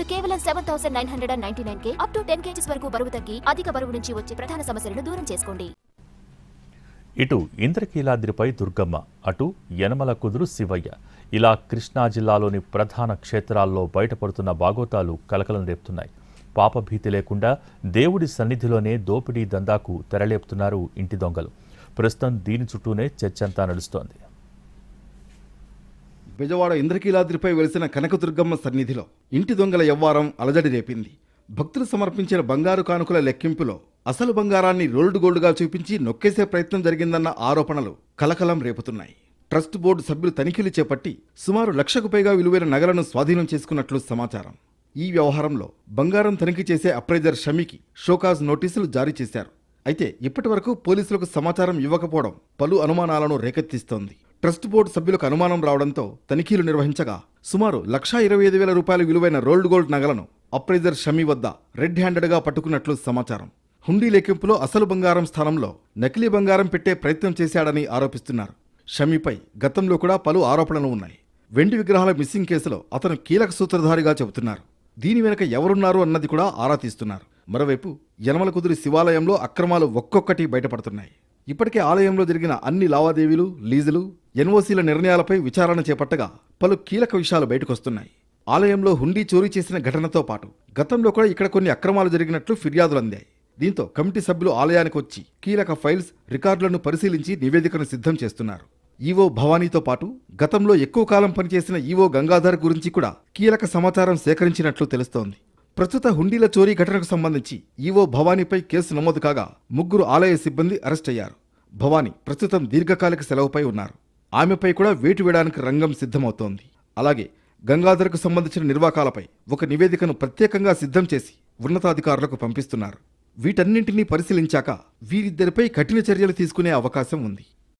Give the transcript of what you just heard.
కేవలం 7,999 up to 10 kgs వరకు బరువు తగ్గి అధిక బరువు నుంచి వచ్చే ప్రధాన సమస్యలను దూరం చేసుకోండి. ఇటు ఇంద్రకీలాద్రిపై దుర్గమ్మ, అటు యనమల కుదురు శివయ్య, ఇలా కృష్ణా జిల్లాలోని ప్రధాన క్షేత్రాల్లో బయటపడుతున్న బాగోతాలు కలకలం రేపుతున్నాయి. పాపభీతి లేకుండా దేవుడి సన్నిధిలోనే దోపిడీ దందాకు తెరలేపుతున్నారు ఇంటి దొంగలు. ప్రస్తుతం దీని చుట్టూనే చర్చంతా నడుస్తోంది. బెజవాడ ఇంద్రకీలాద్రిపై వెలిసిన కనకదుర్గమ్మ సన్నిధిలో ఇంటి దొంగల యవ్వారం అలజడి రేపింది. భక్తులు సమర్పించిన బంగారు కానుకల లెక్కింపులో అసలు బంగారాన్ని రోల్డ్ గోల్డ్గా చూపించి నొక్కేసే ప్రయత్నం జరిగిందన్న ఆరోపణలు కలకలం రేపుతున్నాయి. ట్రస్ట్ బోర్డు సభ్యులు తనిఖీలు చేపట్టి సుమారు 1,00,000కు పైగా విలువైన నగలను స్వాధీనం చేసుకున్నట్లు సమాచారం. ఈ వ్యవహారంలో బంగారం తనిఖీ చేసే అప్రైజర్ షమీకి షోకాజ్ నోటీసులు జారీ చేశారు. అయితే ఇప్పటి వరకు పోలీసులకు సమాచారం ఇవ్వకపోవడం పలు అనుమానాలను రేకెత్తిస్తోంది. ట్రస్ట్ బోర్డు సభ్యులకు అనుమానం రావడంతో తనిఖీలు నిర్వహించగా సుమారు 1,25,000 రూపాయల విలువైన రోల్డ్ గోల్డ్ నగలను అప్రైజర్ షమీ వద్ద రెడ్ హ్యాండెడ్గా పట్టుకున్నట్లు సమాచారం. హుండీ లెక్కింపులో అసలు బంగారం స్థానంలో నకిలీ బంగారం పెట్టే ప్రయత్నం చేశాడని ఆరోపిస్తున్నారు. షమీపై గతంలో కూడా పలు ఆరోపణలు ఉన్నాయి. వెండి విగ్రహాల మిస్సింగ్ కేసులో అతను కీలక సూత్రధారిగా చెబుతున్నారు. దీని వెనుక ఎవరున్నారు అన్నది కూడా ఆరా తీస్తున్నారు. మరోవైపు యనమల కుదురు శివాలయంలో అక్రమాలు ఒక్కొక్కటి బయటపడుతున్నాయి. ఇప్పటికే ఆలయంలో జరిగిన అన్ని లావాదేవీలు, లీజులు, ఎన్ఓసీల నిర్ణయాలపై విచారణ చేపట్టగా పలు కీలక విషయాలు బయటకొస్తున్నాయి. ఆలయంలో హుండీ చోరీ చేసిన ఘటనతో పాటు గతంలో కూడా ఇక్కడ కొన్ని అక్రమాలు జరిగినట్లు ఫిర్యాదులు అందాయి. దీంతో కమిటీ సభ్యులు ఆలయానికి వచ్చి కీలక ఫైల్స్, రికార్డులను పరిశీలించి నివేదికను సిద్ధం చేస్తున్నారు. ఈవో భవానీతో పాటు గతంలో ఎక్కువ కాలం పనిచేసిన ఈవో గంగాధర్ గురించి కూడా కీలక సమాచారం సేకరించినట్లు తెలుస్తోంది. ప్రస్తుత హుండీల చోరీ ఘటనకు సంబంధించి ఈవో భవానీపై కేసు నమోదు కాగా 3 ఆలయ సిబ్బంది అరెస్ట్ అయ్యారు. భవానీ ప్రస్తుతం దీర్ఘకాలిక సెలవుపై ఉన్నారు. ఆమెపై కూడా వేటు వేయడానికి రంగం సిద్ధమవుతోంది. అలాగే గంగాధర్కు సంబంధించిన నిర్వాకాలపై ఒక నివేదికను ప్రత్యేకంగా సిద్ధం చేసి ఉన్నతాధికారులకు పంపిస్తున్నారు. వీటన్నింటినీ పరిశీలించాక వీరిద్దరిపై కఠిన చర్యలు తీసుకునే అవకాశం ఉంది.